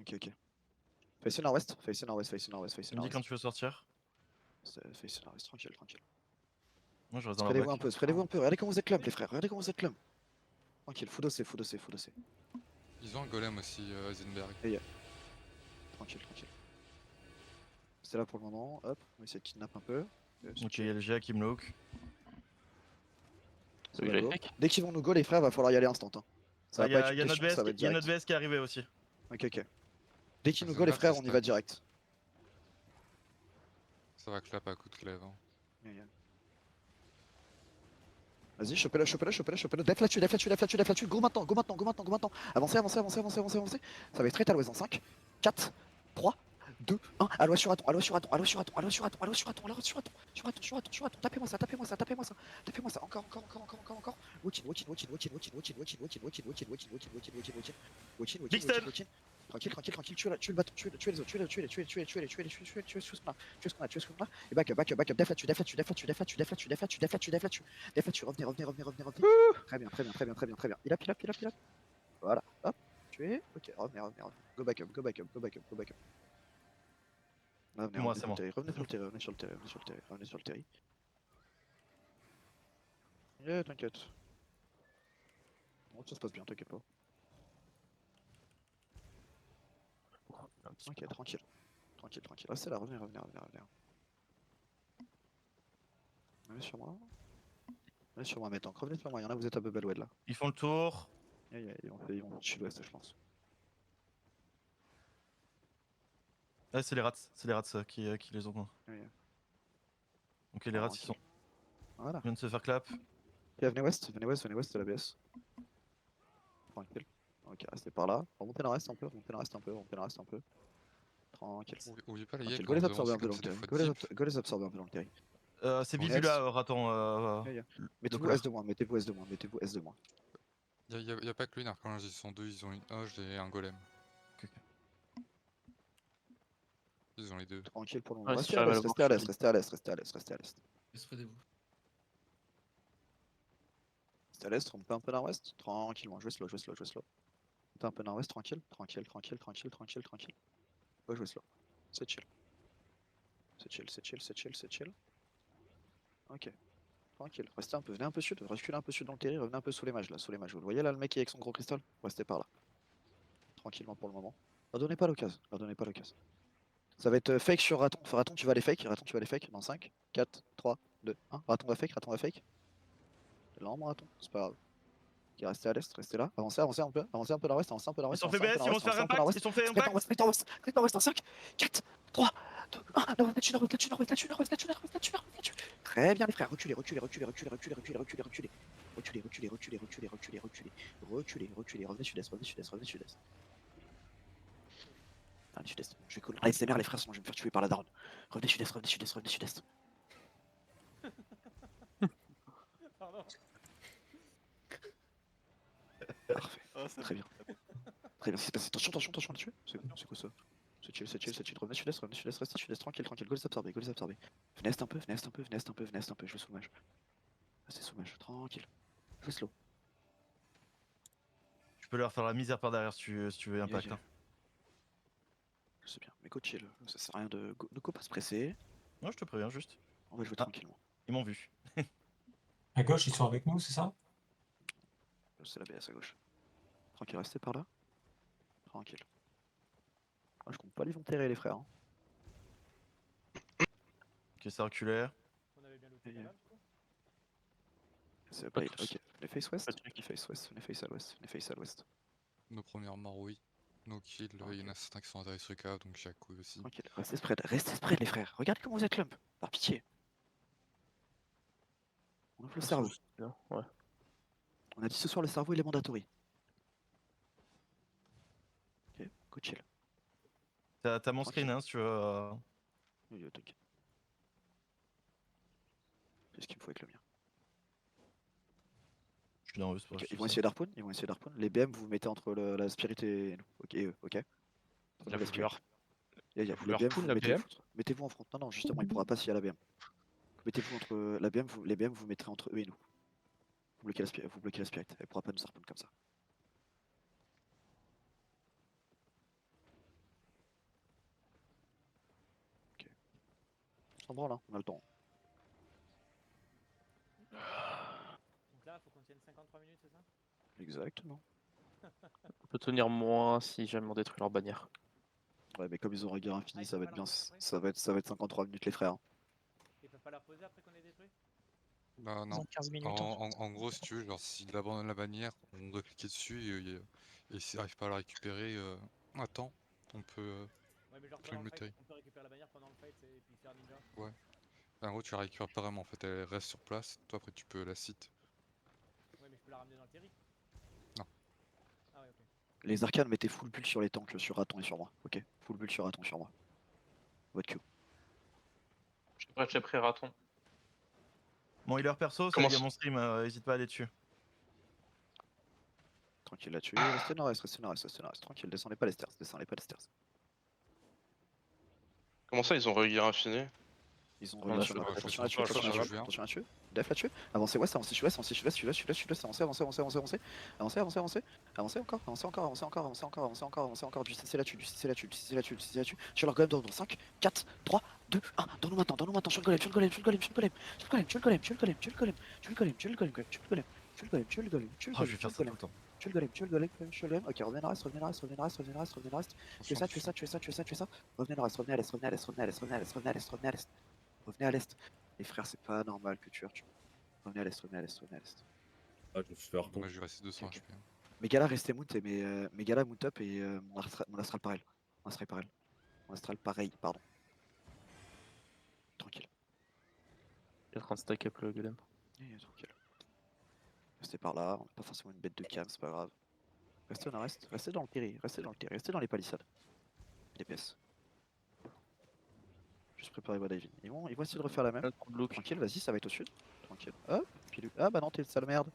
Ok, ok. Face nord-ouest, face nord-ouest, face nord-ouest, face Tu me dis nord-ouest. quand tu veux sortir. Face nord-ouest, tranquille, tranquille. Moi je reste dans la Spreadez-vous un bac. peu, spreadez-vous un peu. Regardez comment vous êtes clump, les frères. Regardez comment vous êtes clump. Tranquille, full dossé, full dossé, full dossé. Ils ont un golem aussi, Heisenberg. Tranquille, tranquille. C'est là pour le moment. Hop, on va essayer de kidnap un peu. Ok, il y a le GA qui me lock. Ça Oui, va j'avais go. fake. Dès qu'ils vont nous go, les frères, va falloir y aller instant. Hein. Ça Ah, va pas être une notre question, ça va être BS, y a notre direct. BS qui est arrivé aussi. Ok, ok. Dès qu'ils nous go, les Heisenberg, frères, ça on y stack. va direct. Ça va clap à coup de clève. Hein. Vas-y, chopez-le, chopez-le, chopez-le, chopez-le. Def là-dessus, def là-dessus, def là-dessus, def là-dessus. Go maintenant, go maintenant, go maintenant, go maintenant. Avancez, avancez, avancez, avancez, avancez, avancez. Ça va être très à l'ouest dans 5, 4, 3, 2, 1. À l'ouest sur Aton, à l'ouest sur Aton, à l'ouest sur Aton, à l'ouest sur Aton, à l'ouest sur Aton, à l'ouest sur Aton, sur Aton, sur Aton, sur Aton. Tapez-moi ça, tapez-moi ça, tapez-moi ça, tapez-moi ça. Encore, encore, encore, encore, encore, encore. Watch in, watch in, watch in, watch in, watch in, watch in, watch in, watch in, watch in, watch in, watch in, watch in, watch in, watch in, watch in, watch in, watch in, Big stun. watch in. Tranquille, tranquille, tranquille. Tuez le bâton, tuez les autres, tuez les autres, tuez les, tuez les, tuez les, tuez les, tuez les, tuez les, tuez ce qu'on a, tuez ce qu'on a, tuez ce qu'on a. Et back up, back up, back up. Def là-dessus, def là-dessus, def là-dessus, def là-dessus, def là-dessus, def là-dessus, def là-dessus, def là-dessus. Def là-dessus, revenez, revenez, revenez, revenez, revenez. Très bien, très bien, très bien, très bien, très bien. Il a, il a, il a, il a. Voilà, hop, tué. Ok, revenez, revenez, revenez. Go back up, go back up, go back up, go back up. Revenez, Moi, revenez c'est sur le moi. terrain, revenez sur le terrain, revenez sur le terrain, revenez sur le terrain, revenez sur le terrain. Yeah, t'inquiète. Bon, ça se passe bien, t'inquiète pas. Ok, tranquille. Tranquille, tranquille. Restez là, revenez, revenez, revenez, revenez. Revenez sur moi. Revenez sur moi, mais tant revenez sur moi, y'en a, vous êtes à Bubbleweed là. Ils font le tour. Ils vont sud-ouest, je pense. Ah, c'est les rats qui les ont. Ok, les rats ils sont. Voilà. Ils viennent de se faire clap. Ok, venez ouest, de la BS. Tranquille. Ok, restez par là. Remontez nord-est un peu, remontez nord-est un peu, remontez nord-est un peu. Tranquille. Oublie pas les gars, Tranquille. Go quand les vous absorber avancez un peu comme dans le ça des terrain. fois Go les absorber un peu dans le terrain. C'est On est Bivula, raton. Mettez-vous S de moins, mettez-vous S de moins, mettez-vous S de moins. y a pas que lui, Narcolange, ils sont deux, ils ont une Hoge et un golem. Ok. Ils ont les deux. Tranquille pour le moment. Ouais, Restez si à j'arrive à l'est, le restez à voir, l'est, restez à l'est, restez à l'est, restez à l'est. Spreadez-vous. Restez à l'est, remontez un peu nord-ouest. Tranquillement, jouez slow, jouez slow, jouez slow. Remontez un peu nord-ouest, tranquille, tranquille, tranquille, tranquille, tranquille, tranquille. Ouais, jouez slow. C'est chill. C'est chill, c'est chill, c'est chill, c'est chill. Ok. Tranquille. Restez un peu, venez un peu sud, reculez un peu sud dans le terrain, revenez un peu sous les mages là, sous les mages. Vous le voyez là, le mec qui est avec son gros cristal? Restez par là. Tranquillement pour le moment. Leur donnez pas l'occasion, leur donnez pas l'occasion. Ça va être fake sur Raton. Raton, tu vas les fake, Raton, tu vas les fake dans 5, 4, 3, 2, 1. Raton va fake, Raton va fake. Lent, mon Raton, c'est pas grave. Ok, restez à l'est, restez là. Avancez, avancez un peu nord-ouest, avancez un peu Ils nord-ouest, sont fait avancez un peu BS, ils vont se faire nord-ouest, avancez un peu impact. nord-ouest. Ils sont fait Straight impact. nord-ouest dans 5, 4, 3, 2, 1. Là-dessus, là-dessus, là-dessus, là-dessus, là-dessus, là-dessus, là-dessus, là-dessus. Très bien les frères, reculez, reculez, reculez, reculez, reculez, reculez, reculez, reculez. Reculez, reculez, reculez, reculez, reculez, reculez. Reculez, reculez, revenez sud-est, revenez sud-est, revenez sud-est. Allez, sud-est. Je vais coller. Allez, c'est merde les frères, sinon je vais me faire tuer par la daronne. Revenez sud-est, revenez sud-est, revenez sud-est. Pardon. Parfait. Très bien. Très bien, c'est passé. Attention, attention, attention là-dessus. C'est quoi ça? C'est chill, c'est chill, c'est chill. Revenez sud-est, restez sud-est, tranquille, tranquille. Go les absorber, go les absorber. Venez est un peu, venez est un peu, venez est un peu, venez est un peu. Je vais sous mage. Restez sous mage, tranquille. Je vais slow. Tu peux leur faire la misère par derrière si tu veux impact. Yeah. Je sais bien, mais go chill. Ça sert à rien de go pas se presser. Non, je te préviens juste. On va jouer tranquillement. Ils m'ont vu. À gauche, ils sont avec nous, c'est ça? C'est la BS à gauche. Tranquille, restez par là. Tranquille. Moi, je compte pas les vont terrer les frères. Hein. Ok, circulaire. On avait bien looté là, du coup. C'est Pas Blade, tous. ok. Les face west, Pas de truc. les face west, les face à l'ouest, les face à l'ouest. Nos premières morts, oui. Nos kills, il y en a certains qui sont intéressés sur cave, donc j'ai couille aussi. Tranquille, restez spread les frères. Regardez comment vous êtes lump, par pitié. On ouvre le cerveau. Bien, ouais. On a dit ce soir le cerveau il est mandatory. Ok, go chill. T'as mon Tranquille. screen, hein, si tu veux. Oui, t'inquiète. C'est ce qu'il me faut avec le mien. Je suis nerveux, c'est pas Okay, grave, ils vont essayer d'harpoon, Les BM vous mettez entre la spirit et nous. Ok, ok. Il a voulu Spirit. Il a Les voulu BM, harpoon vous la BM. mettez-vous en front. Non, non, justement, il pourra pas s'il y a la BM. Mettez-vous entre la BM, les BM vous mettrez entre eux et nous. Vous bloquez la spirit, elle pourra pas nous harpoon comme ça. s'en branle, hein, on a le temps. Donc là, faut qu'on tienne 53 minutes, c'est ça? Exactement. On peut tenir moins si jamais on détruit leur bannière. Ouais, mais comme ils ont regard infini, ils ça peuvent va pas être bien. la reposer? Ça va être 53 minutes, les frères. Ils peuvent pas la reposer après qu'on ait détruit? Bah Ils non. ont 15 minutes. En gros, si tu veux, genre s'il abandonne la bannière, on doit cliquer dessus et s'il arrive pas à la récupérer à temps, on peut Ouais, mais genre plus pendant le le méter. fight, on peut récupérer la bannière pendant le fight et puis faire ninja. Ouais. En gros, tu la récupères pas vraiment en fait, elle reste sur place. Toi, après, tu peux la cite. Ouais, mais je peux la ramener dans le terry. Non. Ah ouais, ok. Les arcanes, mettez full bulle sur les tanks, sur Raton et sur moi. Ok, full bulle sur Raton et sur moi. Votre Q. J'ai pris raton. Mon healer perso, c'est Comment les gars mon stream, hésite pas à aller dessus. Tranquille là-dessus. Restez nord-est, restez nord-est, restez nord-est. Tranquille, descendez pas les stairs, descendez pas les stairs. Comment ça, ils ont regard infini? Ils ont On a regardé chaud, sur ouais, attention chaud, là-dessus, chaud, attention chaud, là-dessus, chaud. attention là-dessus. Def là-dessus. Avancez ouest, avancez sud-ouest, avancez sud-ouest, sud-ouest, avancez, avancez encore, avancez encore, avancez encore, avancez encore, avancez encore, avancez encore, du CC là-dessus, du CC là-dessus, du CC là-dessus, du CC là-dessus. Je leur golem dans 5, 4, 3, 2, 1, donne-nous maintenant, sur le golem, sur le golem, sur le golem, sur le golem, sur le golem, sur le golem, sur le golem, sur le golem, sur le golem, sur le golem, sur le golem, sur le golem, sur le golem, sur le Oh, je golem, vais faire sur ça le tout golem. le temps. Tu le golem, tu le golem, tu le golem. Ok, revenez à reste, revenez à reste, revenez à reste, revenez à reste, revenez à reste. Tu fais ça, tu fais ça, tu fais ça, tu fais ça, tu fais ça. Revenez à l'est, revenez à l'est, revenez à l'est, revenez à l'est, revenez à l'est, revenez à l'est, revenez à l'est. Revenez à l'est. Les frères, c'est pas normal que tu hurles. Revenez à l'est, revenez à l'est, revenez à l'est. Ah, je me suis fait retomber. Moi, je vais rester 200 Ok. HP. hein. Mes gars là, restez mount et mes gars là, mount up et mon astral pareil. Mon astral pareil. Mon astral pareil, pardon. Tranquille. Il est en train de stack up le golem. Tranquille. Restez par là, on n'a pas forcément une bête de cam, c'est pas grave. Restez au nord-est, restez dans le terri, restez dans le terri, restez dans les palissades. DPS. Juste préparez vos diving. Ils vont essayer de refaire la même. Tranquille, vas-y, ça va être au sud. Tranquille. Hop, puis ah bah non, t'es sale merde.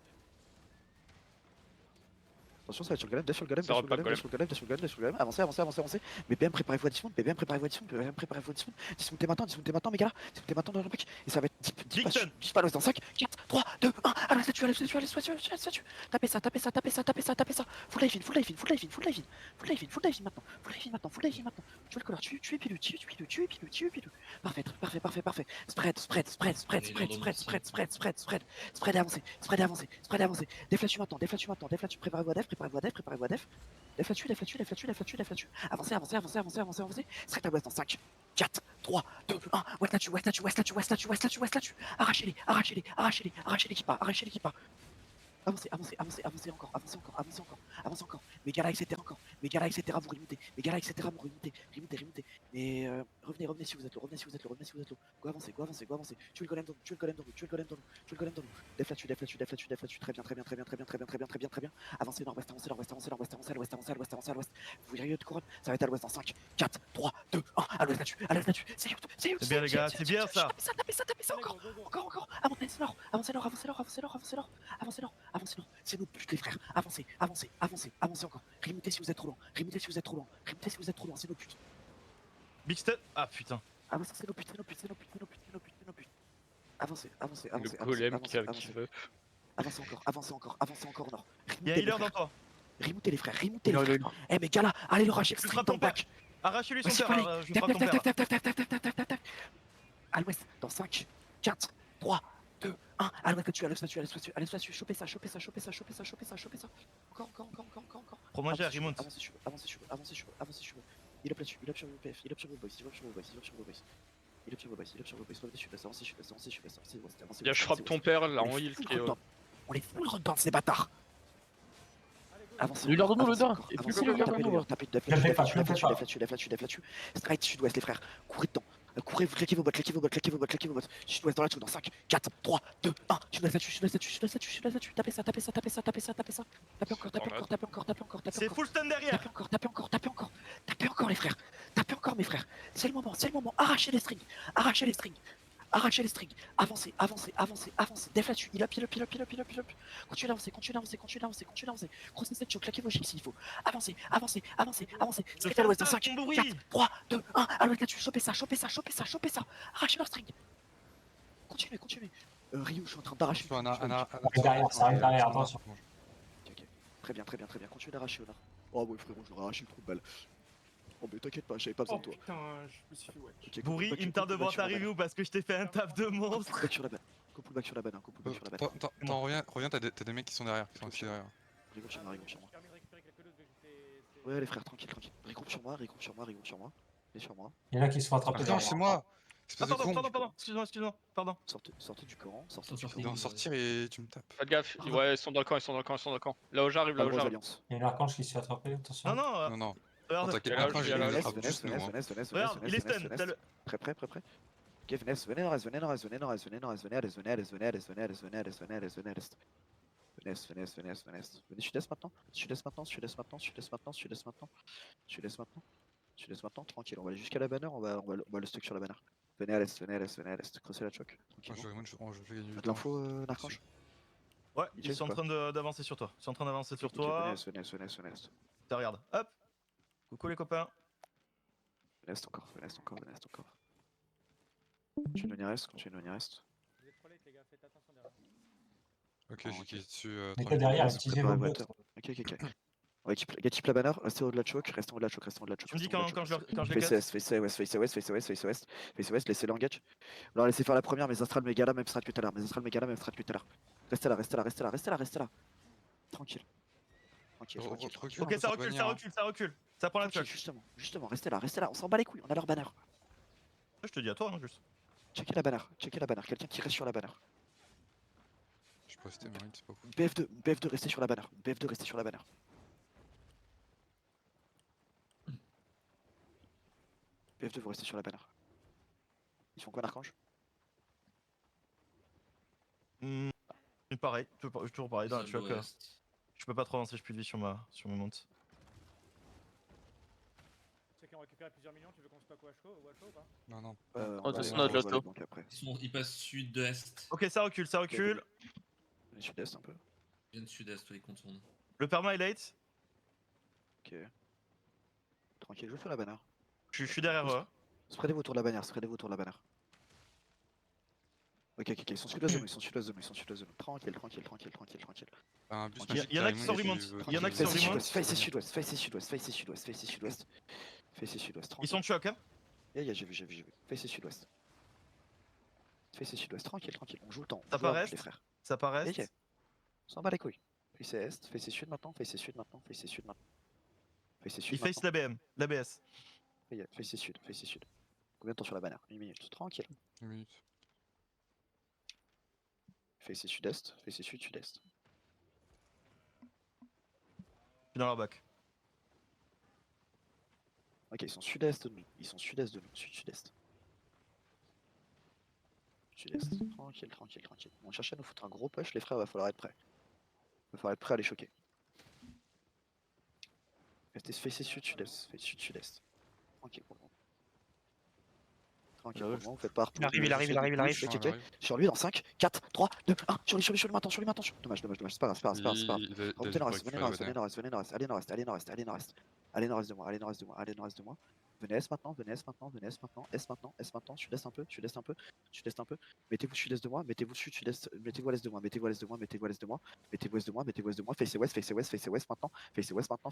Attention, ça va être sur le golem, def sur le golem, Ça def sur le repart golem, def sur le golem, def sur le golem, def sur le golem. Avancez, avancez, avancez, avancez. BBM, préparez-vous à dismount, BBM, préparez-vous à dismount, BBM, préparez-vous à dismount. Dismountez maintenant, mes gars là. Dismountez maintenant dans le pack. Et ça va être 10 pas dans 5, 4, 3, 2, 1. Allez, statue, allez, statue, allez, statue. Tapez ça, tapez ça, tapez ça, tapez ça, tapez ça. Full life in, full life in, full life in, full life in. Full life in, full life in maintenant. Full life in maintenant, full life in maintenant. Tu le color, tu es pilu, tu es pilu, tu es pilu, tu es pilu. Parfait, parfait, parfait, parfait. Spread, spread, spread, spread, spread, spread, spread, spread, spread, spread. Spread et avancez, spread et avancez, spread et avancez. Déflatu maintenant, déflatu maintenant, déflatu, préparez-vous à def, préparez-vous à def, préparez-vous à def. Def là-dessus, def là-dessus, def là-dessus, def là-dessus, def là-dessus. Avancez, avancez, avancez, avancez, avancez, avancez. Straight à west dans 5, 4, 3, 2, 1. West là-dessus, west là-dessus, west là-dessus, west là-dessus, west là-dessus, west là-dessus. Arrachez-les, arrachez-les, arrachez-les, arrachez l'équipe pas, arrachez l'équipe pas. Avancez, avancez, avancez, avancez encore, avancez encore, avancez encore, avancez encore. Mes gars là, etc. encore. Mes gars là, etc. Vous remontez. Mes gars là, etc. Vous remontez. Remontez, remontez. Mais revenez, revenez si vous êtes low, revenez si vous êtes low, revenez si vous êtes low. Go avancer, go avancer, go avancer. Tu le golem dans nous, tu le golem dans nous, tu le golem dans nous, tu le golem dans nous. Def là-dessus, def là-dessus, def là-dessus, def là-dessus. Très bien, très bien, très bien, très bien, très bien, très bien, très bien, très bien. Avancez nord-ouest, avancez nord-ouest, avancez nord-ouest, avancez à l'ouest, avancez à l'ouest, avancez à l'ouest. Vous verriez de couronne, ça va être à l'ouest dans 5, 4, 3, 2, 1. À l'ouest là-dessus, à l'ouest là-dessus. C'est bien les gars, c'est bien ça. Tapez ça encore. Encore. Avancez nord, avancez nord, avancez nord, avancez nord, avancez nord, avancez nord, avancez nord. C'est notre but les frères. Avancez, avancez, avancez, avancez encore. Remontez si vous êtes trop loin. Remontez si vous êtes trop loin. Remontez si vous êtes trop loin. C'est nos buts. Big stun. Ah putain. Avancez, c'est nos buts, c'est nos buts, c'est nos buts, c'est nos buts, c'est nos buts, c'est nos buts. Avancez, avancez, avancez. Le golem avancez, qui avancez. veut. Avancez encore, avancez encore, avancez encore au nord. Y'a un healer dans toi. Remontez les frères, remontez les frères. Eh mais gars là, allez le racher. Tu frappes ton père. Arrachez-lui son Vas-y, père, allez. je frappe ton père. À l'ouest, dans 5, 4, 3, 2, 1. À l'ouest là-dessus, à l'ouest là-dessus, à l'ouest là-dessus, à l'ouest là-dessus. Chopez ça, chopez ça, chopez ça, chopez ça, chopez ça, chopez ça. Encore. Promangez à remonte. Avancez cheveux, avancez cheveux. Il up là-dessus, il up sur vos PF, il up sur vos boys, il up sur vos boys. Revenez sud-est, avancez sud-est, avancez west. Bien, je frappe ton père là en heal. On les full redans ces bâtards. Avancez. Lui leur donne-nous le avancez dain. encore, Et puis avancez lui encore, leur donne-nous. tapez def là-dessus. Straight sud-ouest les frères. Courez dedans. Courez, claquez vos bottes. Sud-ouest dans la tour, dans 5, 4, 3, 2, 1. Sud-ouest là-dessus. Tapez ça. Tapez encore. C'est full stun derrière. Tapez encore les frères. Tapez encore mes frères. C'est le moment. Arrachez les strings. Avancez. Def là-dessus. Il up. Continuez d'avancer. Crossez cette choke, claquez vos chips s'il faut. Avancez. Straight à l'ouest dans 5, 4, 3, 2, 1. À l'ouest là-dessus. Chopez ça. Arrachez leur string. Continuez. Ryu, je suis en train d'arracher. Ça arrive derrière, attention. Ok. Très bien. Continuez d'arracher au nord. Oh ouais frérot, j'aurais arraché le trou de balle. Oh mais t'inquiète pas, j'avais pas besoin Oh de toi. putain, je me suis fait ouais. Ok, Bourri, couple il me back tarde de voir ta sur la banane. review parce que je t'ai fait un taf de monstre. Couple back sur la banane. Couple back sur la banane, couple back sur la banane. Attends, reviens, t'as des mecs qui sont derrière, qui sont assis derrière. Rigole sur moi, rigole sur moi. Permis de récupérer quelques lots, vu que c'est- Ouais les frères, tranquille, tranquille. Rigole sur moi, rigole sur moi, rigole sur moi. Et sur moi. Il y en a qui se font attraper Attends, derrière. c'est moi! Ah Espèce de pardon, con! pardon, excuse-moi, pardon. Sortez du Coran, sortez Sont du sortis. Tu Coran. dois sortir et tu me tapes. Faites gaffe, Pardon. ouais, ils sont dans le camp, ils sont dans le camp, ils sont dans le camp. Là où j'arrive, là où Malheureuse j'arrive. alliance. Il y a un archange qui se fait attraper, attention. Non, non, Non, non. regarde, T'inquiète Et pas, là, après je j'ai suis à la les left. frappes Venez, juste nous. venez, Hein. venez, venez, regarde, il est stun. t'as le- Prêt. Ok, venez, venez, nord-est, venez, nord-est, venez, nord-est, venez, nord-est, venez, nord-est, venez, allez, venez, allez, venez, allez, venez, allez, venez, allez, venez, allez. Venez sud-est maintenant, sud-est maintenant, sud-est maintenant, sud-est maintenant, sud-est maintenant, sud-est maintenant, sud-est maintenant, tranquille, on va aller jusqu'à la banner, on va le stock sur la banner. Venez à l'est, venez à l'est, venez à l'est, creusez la choc, Moi, tranquillement. je fais gagner du T'as de temps. l'info, Narchange? Ouais, Il ils sont en chase ou train d'avancer sur toi. Ils sont en train d'avancer sur Ok, venez à toi. l'est, venez à l'est, venez à l'est, venez à l'est. Tiens, regarde, hop. Coucou les copains. Venez à l'est encore, venez à l'est encore, venez à l'est encore. Continue de venir à l'est, continue de venir à l'est. Vous êtes trop late, les gars, faites attention derrière. Ok, Ah, j'ai ok. cliqué dessus. Mettez derrière, Reste, utilisez préparez vos vos bots. attaques. Ok. On va keep la banner, restez au de la choke, restez au de la choke, restez au de la choke. Tu me dis restez au de la quand choke, je les Face cut. est, face est, west, face est, west, face est, west, face est, west, face est, west, laissez-le engage. Alors laissez faire la première, mes Astral Megala, même strat que tout à l'heure, mes Astral Megala, même strat que tout à l'heure. Restez là, restez là, restez là, restez là, restez là. Tranquille. Tranquille, tranquille, tranquille. Ok, ça recule. Ça prend la Tranquille, choc. justement, restez là, on s'en bat les couilles, on a leur banner. Je te dis à toi, hein, juste. Checkez la banner, quelqu'un qui reste sur la banner. Je peux rester, mais c'est pas fou. BF2, restez sur la banner, BF2, restez sur la banner. BF2, vous restez sur la banner. Ils font quoi, Archange? Pareil, toujours pareil dans la choc. Je peux pas trop avancer, je plus de vie sur ma monte. Ceux qui ont récupéré plusieurs millions, tu veux qu'on se pack Washko ou pas? Non. Oh, de notre loto. Donc après. Ils passent sud de est. Ok, ça recule. Sud-est un peu. Ils viennent sud-est, ils contournent. Le perma est late. Ok. Tranquille, je fais la banner. Je suis derrière eux. Spreadez-vous autour de la bannière, spreadez-vous autour de la bannière. Ok, ils sont sud-ouest de nous, ils sont sud-ouest de nous. Tranquille. Un bus Il y magique en a qui qui sont arrive, remonte. si Il y en a qui veux- sont remonte. Face sud-ouest, face sud-ouest. Ils sont choc, hein. J'ai vu. Face sud-ouest. Tranquille. On joue le temps. Ça On joue à paraît. bouche, les frères. Ça paraît. Ok. On s'en bat les couilles. Face est, face sud maintenant. Face sud maintenant. Il face l'ABS. Face sud. Combien de temps sur la bannière? 1 minute. Tranquille. 1 minute. Face sud-est, face sud-est. Je suis dans leur bac. Ok, ils sont sud-est de nous. Sud-est. Tranquille. On cherche à nous foutre un gros push, les frères, va falloir être prêts. À les choquer. Restez face sud-est. Tranquille pour le moment. Vous faites pas. Il arrive. Checkez. Sur lui dans 5, 4, 3, 2, 1. Sur lui maintenant. Dommage. C'est pas grave. Remontez nord-est, venez nord-est. Allez nord-est de moi. Venez est maintenant. Est maintenant. Sud-est un peu. Mettez-vous sud-est de moi. Mettez-vous sud-est. Mettez-vous à l'est de moi. Mettez-vous à l'est de moi. Face west maintenant. Face west maintenant.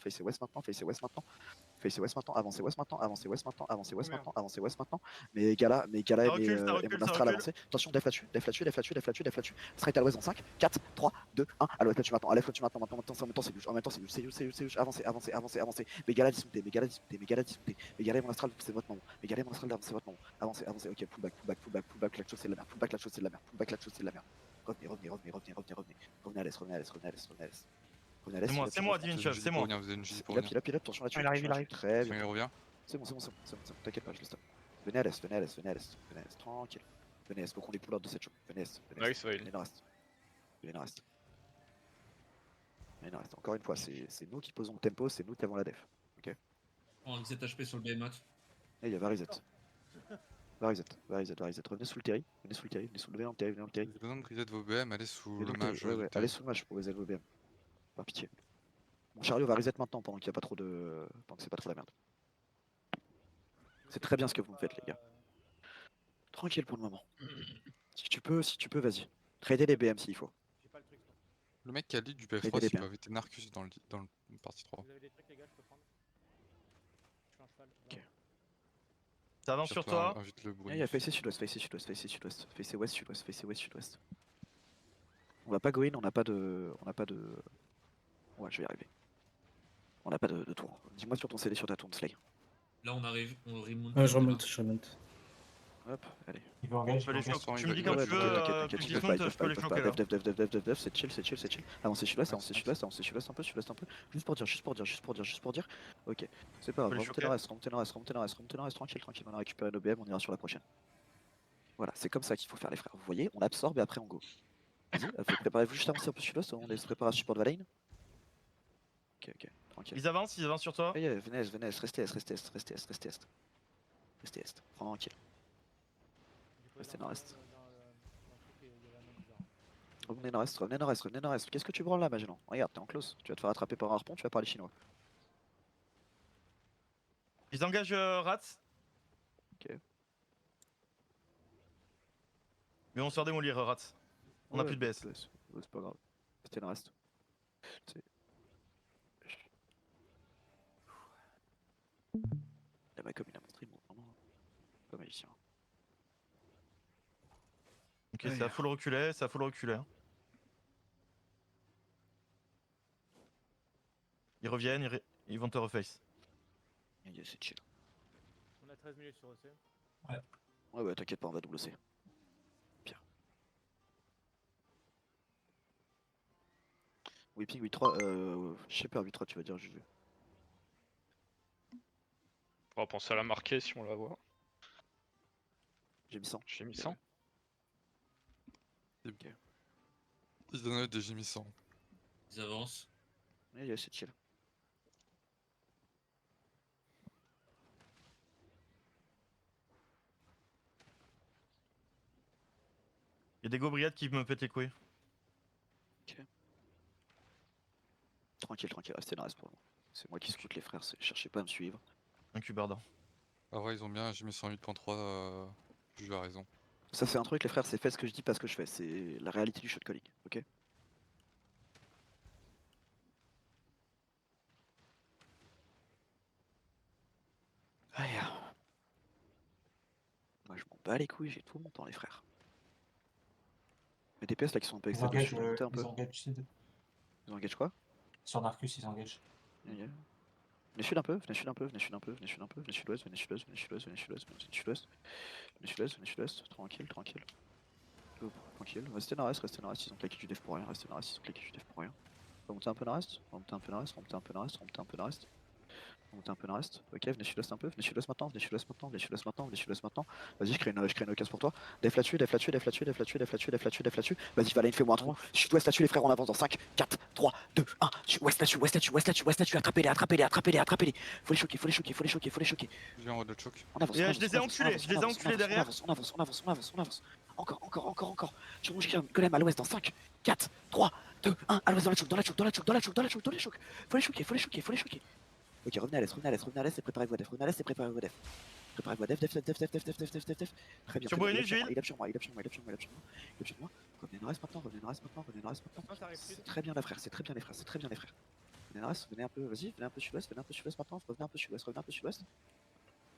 Avancez west maintenant. Mais Gala Ça recule, et ça mon recule, ça Astral recule. avancé. Attention, def là-dessus. Straight à l'ouest dans 5, 4, 3, 2, 1. À l'ouest là-dessus maintenant. Maintenant c'est louche. Avancez. Mais Gala disputé. Gala et mon Astral, c'est votre moment. C'est votre moment. Avancez. Ok, pull back. La chose c'est de la merde. Revenez à l'est. C'est moi, Divine Chef, c'est moi. Vous avez une GG pour venir. Pile, attention là-dessus. Il arrive. Très bien. Il revient. C'est bon, t'inquiète pas, je le stop. Venez à l'est, tranquille. Venez à l'est, faut qu'on les pull out de cette chose. Venez à l'est. Nice, ouais. Venez dans reste. Encore une fois, c'est nous qui posons le tempo, c'est nous qui avons la def. On a 7 HP sur le BMAT. Et il y a Varizet. Revenez sous le terry, venez sous le dans le terry. J'ai besoin de reset vos BM, allez sous le Venez mage. ouais, allez sous le match pour reset vos BM. Par pitié. Mon chariot va reset maintenant pendant qu'il y a pas trop de. Pendant que c'est pas trop la merde. C'est très bien ce que vous me faites, les gars. Tranquille pour le moment. Si tu peux, vas-y. Trader les BM s'il faut. J'ai pas le truc. Le mec qui a lead du Mettez PF3, les il biens. peut inviter Narcus dans le partie 3. Vous avez des trucs, les gars, je peux prendre? Je fais un Ok. Ça avance sur Surtout, toi. invite le Il bruit. y a facé sud-ouest, facé sud-ouest, facé sud-ouest, facé ouest, sud-ouest, facé ouest, sud-ouest. On va pas go in, on n'a pas de. On n'a pas de. Ouais, je vais y arriver. On n'a pas de tour. Dis-moi sur ton CD sur ta tourne Slay. Là, on arrive, on remonte. Ouais, je remonte. Hop, allez. Il veut engage, Je peux les il veut engage. choquer. Tu il me va- dis il quand va- tu ouais, veux, t'inquiète, plus t'inquiète, qu'ils Ils montent, je peux les choquer là. Dev, c'est chill, c'est chill, c'est chill. Avancez sud-ouest, avancez sud-ouest, avancez sud-ouest un peu, sud-ouest un peu. Juste pour dire, juste pour dire, juste pour dire, juste pour dire. Ok, c'est pas grave, les remontez choquer. le reste, remontez le reste, remontez le reste, remontez le reste, tranquille, tranquille. On a récupéré nos BM, on ira sur la prochaine. Voilà, c'est comme ça qu'il faut faire les frères. Vous voyez, on absorbe et après on go. Vas-y, préparez-vous juste à avancer un peu sud-ouest, on se prépare à support de Valane. Ok, tranquille. Ils avancent sur toi. Venez, restez est, restez est, restez est, restez est. Restez est, tranquille. Restez nord-est. Revenez nord-est, revenez nord-est, revenez nord-est. Qu'est-ce que tu branles là, Magellan? Regarde, t'es en close. Tu vas te faire attraper par un harpon, tu vas parler chinois. Ils engagent Rats. Ok. Mais on se fait démolir Rats. On a plus de BS. Ouais, c'est pas grave. Restez nord-est. La comme il a montré, bon, vraiment. Pas magicien. Ok, c'est à full reculer, c'est à full reculer. Hein. Ils reviennent, ils vont te reface. C'est chill. On a 13 minutes sur EC. Ouais, t'inquiète pas, on va double C. Pire. Whipping 8-3, je sais pas, 8-3 tu vas dire Juju. On va penser à la marquer si on la voit. J'ai mis 100. J'ai mis 100. Ils donnent des gémissants. Ils avancent. Ouais, c'est chill. Il y a des gobriades qui me pètent les couilles. Tranquille, restez dans reste pour moi. C'est moi qui scoute les frères, cherchez pas à me suivre. Un cubarda. Ah ouais, ils ont bien un gémissant 8.3, Juju a raison. Ça c'est un truc les frères, c'est fait ce que je dis, pas ce que je fais. C'est la réalité du shot calling, ok? Allez. Moi je m'en bats les couilles, j'ai tout mon temps les frères. Les DPS là qui sont un peu Ils extérieurs, engagent, je vais monter un peu. ils engagent sud. Ils engagent quoi? Sur Narcus, ils engagent. Venez sud un peu, venez sud un peu, venez sud un peu, venez sud un peu, venez sud-ouest, venez sud-ouest, venez sud-ouest, venez sud-ouest, venez sud-ouest, venez sud-ouest, venez sud-ouest, tranquille, tranquille. Tranquille, restez nord-est, ils ont claqué du def pour rien, restez nord-est, ils ont claqué du def pour rien. Remontez un peu nord-est, remontez un peu nord-est, remontez un peu nord-est, remontez un peu nord-est. Remontez un peu nord-est, ok, venez sud-ouest un peu, venez sud-ouest maintenant, venez sud-ouest maintenant, venez sud-ouest maintenant, venez sud-ouest maintenant. Vas-y, je crée une occasion pour toi. Def là-dessus, def là-dessus, def là-dessus, def là-dessus, def là-dessus, def là-dessus, def là-dessus. Vas-y, Valane, fais-moi un trou. Sud-ouest là-dessus, les frères, on avance dans 5, 4, 3, 2, 1. Ouest là-dessus, ouest là-dessus, ouest là-dessus, ouest là-dessus, attrapez-les, attrapez-les, attrapez-les, attrapez-les. Faut les choquer, faut les choquer, faut les choquer, faut les choquer. J'ai en de choc. On avance, Et on je les ai avance, enculés, je les ai on avance, enculés on derrière. avance, on avance, on avance, on avance, on avance. Encore. Tu rouges golem à l'ouest dans 5, 4, 3, 2, 1. À l'ouest dans la choke, dans la choke, dans la choke, dans la choke, dans la choke, dans la choke. Faut les choquer, faut les choquer, faut les choquer. Ok, revenez à l'est, revenez à l'est, revenez à l'est et préparez vos def, revenez à l'est et préparez vos def. Préparez vos def. Très bien. Sur Bruno, Gilles. Il est sur moi. Revenez nord-est maintenant, revenez nord-est maintenant. C'est très bien la frère, c'est très bien les frères, c'est très bien les frères. Venez nord-est, venez un peu, vas-y, venez un peu sud-ouest maintenant, revenez un peu sud-ouest.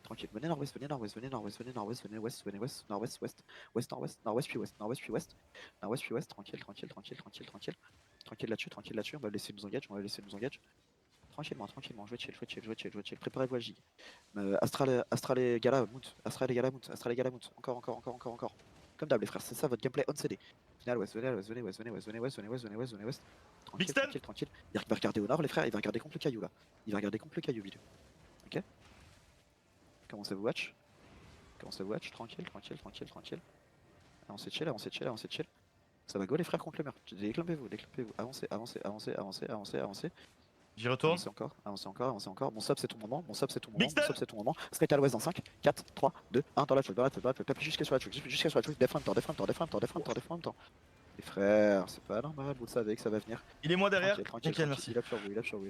Tranquille, venez nord-ouest, venez nord-ouest, venez nord-ouest, venez nord-ouest, venez ouest, venez ouest, nord-ouest, ouest, ouest, nord-ouest, nord-ouest puis ouest, nord-ouest puis ouest, nord-ouest puis ouest, tranquille. Tranquille là-dessus, on va laisser nous engage, Tranquillement, jouez chill. Préparez-vous à J. Astral et Gala Mount. Encore. Comme d'hab les frères, c'est ça votre gameplay on CD. Venez à l'ouest. Tranquille. Il va regarder au nord les frères, il va regarder contre le caillou là. Milieu. Ok. Commencez à vous watch. Tranquille. Avancez chill. Ça va go les frères contre le mur. Déclampez-vous. Avancez. J'y retourne. Avancez encore. Mon sub c'est ton moment. Straight à l'ouest dans 5, 4, 3, 2, 1 dans la choke. Tapez jusqu'à sur la choke. Def en même temps. Les frères, c'est pas normal, vous le savez que ça va venir. Il est moi derrière. Tranquille, Merci. il a sur vous.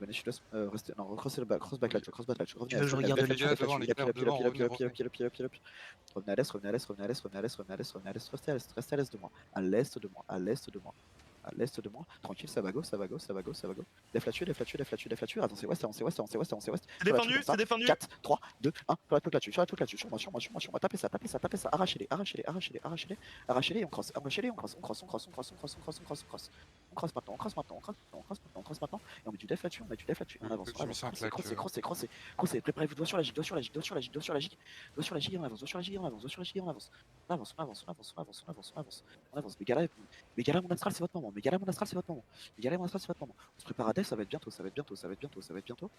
Venez sur le restez, non, cross back la choke. Revenez je regarde les gars devant, les gars devant, Revenez à l'est, restez à l'est de moi. À l'est de moi. Tranquille, ça va go, ça va go, ça va go, ça va go. Def là-dessus, def là-dessus, def là-dessus, def là-dessus. Avancez ouest, avancez ouest, avancez ouest, avancez ouest. C'est défendu, c'est défendu. 4, 3, 2, 1. Sur la truc là-dessus, sur la truc là-dessus. Sur moi. Tapez ça, tapez ça, tapez ça. Arrachez-les, arrachez-les, arrachez-les, arrachez-les. Arrachez-les et on crosse. Arrachez-les, on crosse, on crosse, on crosse, on crosse, on crosse, on crosse, on crosse, on crosse. On crosse maintenant, on crosse maintenant, on crosse maintenant, on crosse maintenant, on crosse maintenant. Et on met du def là-dessus, on met du def là-dessus. On avance, on avance. Crossez. Préparez-vous, doigt sur la gigue, doigt sur la gigue, doigt sur la gigue, doigt sur la gigue. Doigt sur la gigue, on avance, doigt sur la gigue, on avance, doigt sur la gigue, on avance. On avance, on avance, on avance, on avance, on avance, on avance. On avance. Mais gala, mon astral, c'est votre moment. Mais gala, mon astral, c'est votre moment. Mais gala, mon astral, c'est votre moment. On se prépare à def, ça va être bientôt, ça va être bientôt, ça va être bientôt, ça va être bientôt.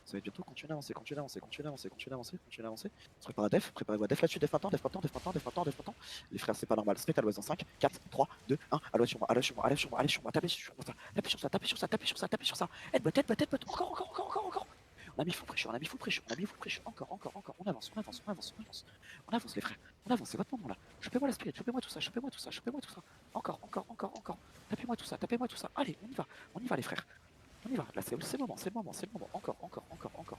Ça va être bientôt, continuez à avancer, continuez à avancer, continuez à avancer, continuez à avancer, continuez à avancer. On se prépare à def, préparez-vous à def là-dessus, def maintenant, def maintenant, def maintenant, def maintenant, def maintenant. Les frères, c'est pas normal. Straight à l'ouest dans 5, 4, 3, 2, 1. À l'ouest sur moi, à l'ouest sur moi, à l'ouest sur moi, allez sur moi, tapez sur ça, tapez sur ça, tapez sur ça, tapez sur ça, tapez sur ça. Headbutt, encore. On a mis full pressure, on a mis full pressure, on a mis full pressure, encore. On avance, on avance, on avance, on avance. On avance les frères, on avance, c'est votre moment là. Chopez-moi la spirit, chopez-moi tout ça, chopez-moi tout ça, chopez-moi tout ça. Encore. Tapez-moi tout ça. Allez, on y va les frères. On y va, là c'est le moment, encore.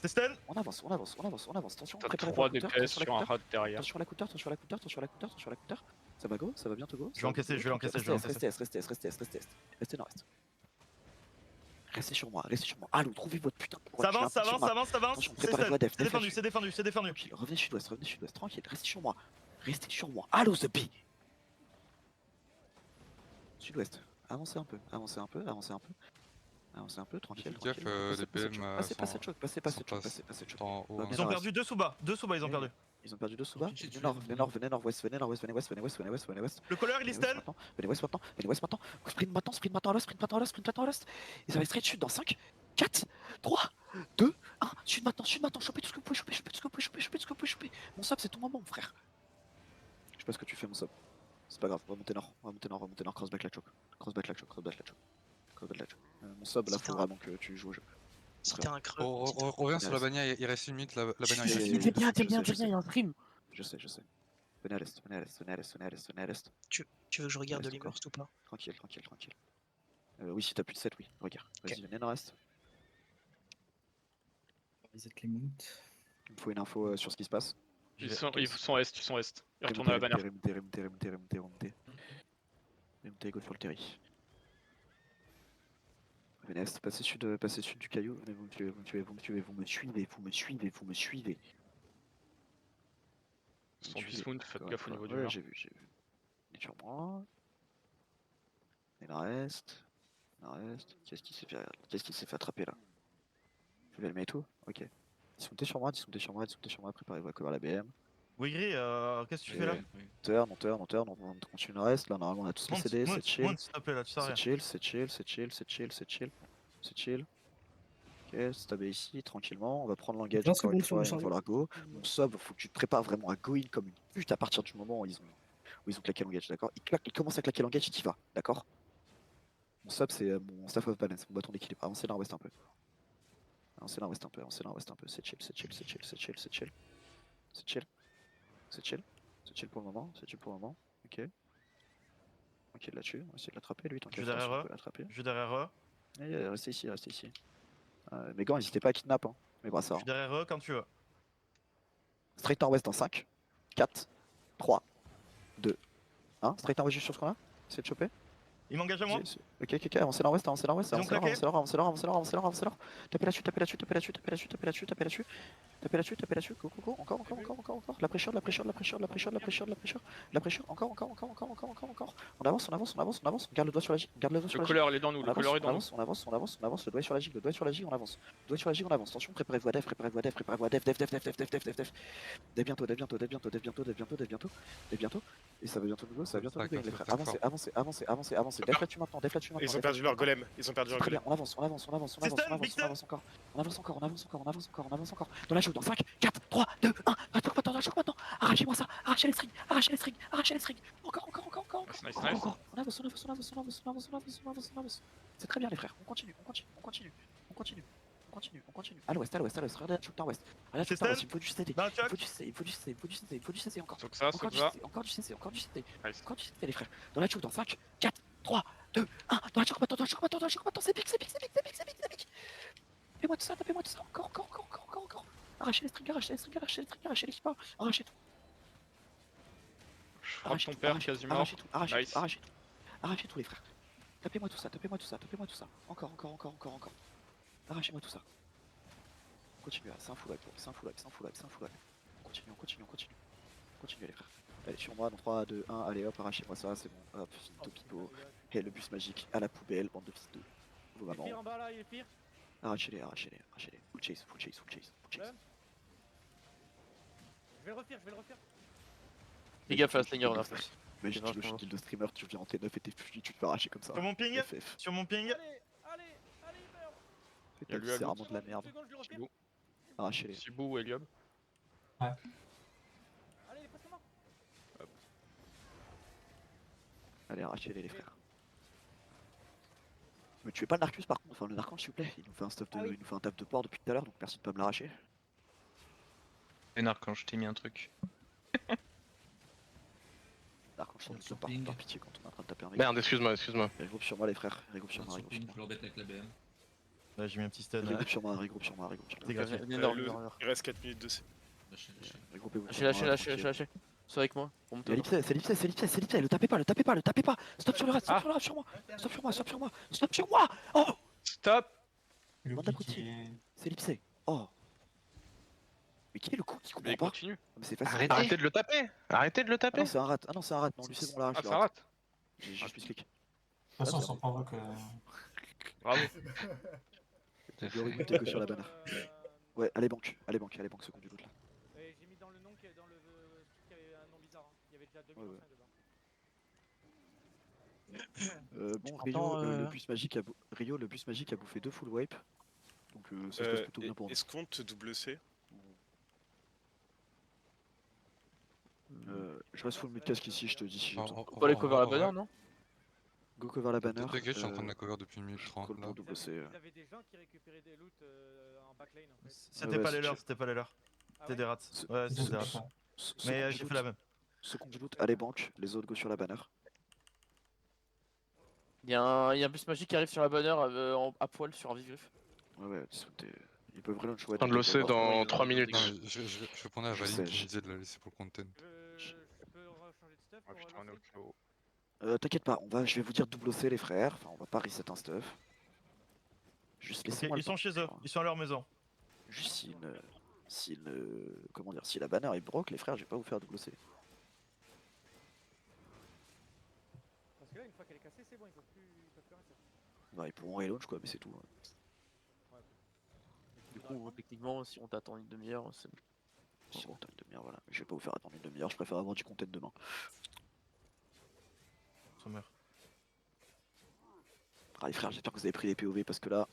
C'est stun. On avance. Attention, T'as préparez 3 votre looter, DPS sur un rat derrière. attention sur la looter. Ça va go, ça va bientôt go. Je vais encaisser, je vais encaisser, je vais encaisser. Restez nord-est. Restez sur moi. Allô, trouvez votre putain de Ça avance. Attention, C'est préparez-vous à def. c'est défendu. Tranquille, revenez sud-ouest, tranquille, restez sur moi. Allô, The Bee. Sud-ouest, avancez un peu, tranquille. Faites gaffe, les PM. Passez de choc. En haut, hein. Ils ont perdu 2 sous bas ils ont perdu. Ils ont perdu 2 sous bas. Continue, Venez nord, ouest. Le colleur il est stun. Venez ouest maintenant. Sprint maintenant à l'ouest. Ils avaient straight sud dans 5, 4, 3, 2, 1. Sud maintenant. Chopez tout ce que vous pouvez choper. Mon sub, c'est ton moment, mon frère. Je sais pas ce que tu fais, mon sub. C'est pas grave, on va monter nord. Crossback la choke. Mon sub, là, faut vraiment que tu joues au jeu. C'était un creux. Reviens sur la bannière, il reste une minute, la bannière il reste une Il minute. fait bien, il est en stream. Je sais. Venez à l'est. Tu veux que je regarde Reste les encore. bursts ou pas? Tranquille. Oui, si t'as plus de 7, oui. Regarde. Vas-y, venez nord-est. Reset les mounts. Il me faut une info sur ce qui se passe. Ils sont est. Ils retournent à la bannière. Remontez, go sur le terri. Venez est, passez sud du caillou. Venez, vous me suivez. Ils sont dismount, faites gaffe au niveau du mur. mur. J'ai vu. Venez sur moi. Et nord-est. Qu'est-ce qui s'est fait attraper là? Je vais le mettre tout. Ok. Dismontez sur moi, préparez-vous à cover la BM. Oui, Gris, qu'est-ce que tu fais là? On continue le reste. Là, normalement, on a tous les CD, c'est chill. S'il te plaît, là, tu sais rien. C'est chill. Ok, stabber ici, tranquillement. On va prendre l'engage Non, c'est encore bon, une c'est fois bon, et on va Charlie. falloir go. Mon sub, faut que tu te prépares vraiment à go in comme une pute à partir du moment où ils ont claqué l'engage, d'accord? Il commence à claquer l'engage et t'y vas, d'accord? Mon sub, c'est mon staff of balance, mon bâton d'équilibre. Avancez nord-ouest un peu. C'est chill pour le moment. Ok. Ok, là-dessus, on va essayer de l'attraper, lui, tant Je qu'il suis derrière eux. l'attraper. Je suis derrière eux. Restez ici. Mes gants, n'hésitez pas à kidnap, hein. Mes Je brassards. suis derrière eux quand tu veux. Straight nord-ouest dans 5, 4, 3, 2, 1. Straight nord-ouest juste sur ce qu'on a. Essayez de choper. Il m'engage à moi. Ok, avancez nord-ouest, avancez leur. Tapez là-dessus. Go. Encore. La pression. Encore. On avance. On garde le doigt sur la gigue. Le colleur, il est dans nous. On avance, le doigt sur la gigue, on avance. Attention, préparez-vous à def. Dès bientôt. Et ça va bientôt nous go, les frères. Avancez. Def là-dessus maintenant. Ils ont perdu leur golem. Très bien, on avance encore. On avance encore. Dans la joue, dans 5, 4, 3, 2, 1. Attends, dans la joue maintenant. Arrachez-moi ça. Arrachez les strings. Encore. Nice. On avance. C'est très bien les frères. On continue. À l'ouest. Regardez la choke nord-ouest. Il faut du CD. Dans le choc. Il faut du CC encore. Donc ça. Encore du CC. Nice. Les frères. Dans la choke dans 5, 4, 3, 2, 1. Dans la choke maintenant. C'est pique. Tapez-moi tout ça. Encore. Arrachez les strings. Arrachez l'équipement. Arrachez tout. Je frappe ton père, quasiment. Arrachez tout les frères. Tapez-moi tout ça, tapez-moi tout ça, tapez-moi tout ça. Encore, encore, encore, encore, encore. Arrachez-moi tout ça. Continuez, c'est un full wipe, c'est un full wipe, c'est un full wipe, c'est un full wipe. On continue, on continue, on continue. Continuez les frères. Allez, sur moi, dans 3, 2, 1, allez hop, arrachez-moi ça, c'est bon. Hop, finito pipo. Et le bus magique à la poubelle, bande de fils de... Vos Il est mamans. pire en bas là, il est pire. Arrachez-les, arrachez-les, arrachez-les. Full chase, full chase, full chase, full chase. Je vais le refaire, je vais le refaire. Fais gaffe à la Slinger, on a fait. Imagine C'est tu le vachement kill de streamer, tu viens en T9 et t'es fui, tu te fais arracher comme ça. Sur mon ping FF. Sur mon ping. Allez, allez, allez, merde. Il y a lui à C'est gauche. vraiment de la merde. Seconde, je le refaire. Sibou, Arrachez-les. Sibou ou Eliob. Allez, il est presque mort. Allez, arrachez-les les frères. Me tuez pas le Narcus par contre, enfin le Narcan s'il vous plaît, il nous fait un stuff de, Ah oui. il nous fait un taf de port depuis tout à l'heure donc merci de pas me l'arracher. Vénard quand je t'ai mis un truc. Narcan je Sur te par ping. par pitié quand on est en train de taper un mec. Merde, excuse-moi, excuse-moi. Regroupe sur moi les frères, regroupe sur moi, Sur regroupe sur ping, moi. je l'embête avec la BM. Là, j'ai mis un petit stun. Regroupe sur moi, regroupe sur moi, regroupe sur moi. Dégagez. Énorme, le- énorme. Il reste 4 minutes de C. Lâchez, lâchez. Regroupez-vous. Lâchez, lâchez, lâchez, lâchez, lâchez. Sois avec moi. On monte C'est l'ipsé, c'est l'ipsé, c'est l'ipsé, c'est l'ipsé, le tapez pas, le tapez pas, le tapez pas. Stop sur le rat, stop sur le rat, sur moi. Stop sur moi, stop sur moi, stop sur moi. Oh, Stop. Le Bande qui d'abrutis. est... c'est l'ipsé. Oh. Mais qui est le con qui Mais comprend il pas? continue. Mais c'est facile. Arrêtez de le taper. Arrêtez de le Ah taper. non, c'est un rat. Ah non, c'est un rat. Non, lui c'est bon, là, Ah, je ça rate. J'ai juste mis clic. De toute façon, sans provoque... Bravo. Je vais rebooter que sur la banner. Ouais, allez banque, seconde du loot là. Et j'ai mis dans le nom qui est dans le truc qui avait un nom bizarre. hein. Il y avait déjà 2005 Ouais, ouais. dedans. Bon, Entends, Rio, le bus magique a Rio, le bus magique a bouffé 2 full wipe. Donc ça se passe plutôt bien pour nous. Est-ce qu'on te double C? Je reste full mid casque ici, je te dis si j'ai besoin. On peut aller cover la banner, non? Go cover la banner. T'inquiète, je suis en train de la cover depuis 1 minute 30 call là. pour double C. Ils avaient des gens qui récupéraient des loots en backlane en fait. C'était ouais, pas c'est les leurs, chill. c'était pas les leurs. Ah C'était ouais des rats. C'est- Ouais, c'était des rats. ça. Mais j'ai fait la même. Seconde du loot, allez banque, les autres go sur la banner. Il y a un bus magique qui arrive sur la banner à poil sur un vif-griffe. Ouais, ils peuvent relaunch ouais. Train de l'osser dans 3 minutes. Non, mais je répondais à Je Valine sais, qui je- me disait de la laisser pour le content. Je peux rechanger de stuff Ah pour putain, on est au relancer chaos. T'inquiète pas, je vais vous dire double C les frères, enfin on va pas reset un stuff. Juste Ok, laissez-moi le ils sont temps, chez eux, ils sont à leur maison. Juste comment dire, si la banner est broke les frères, je vais pas vous faire double C. Parce que là, une fois qu'elle est cassée, c'est bon, ils peuvent plus reset. Bah, ils pourront relaunch quoi, mais c'est tout. Du coup, techniquement, si on t'attend une demi-heure, c'est bon. Si on attend une demi-heure, voilà. Je vais pas vous faire attendre une demi-heure, je préfère avoir du content demain. Sommer. Ah les frères, j'espère que vous avez pris les POV parce que là,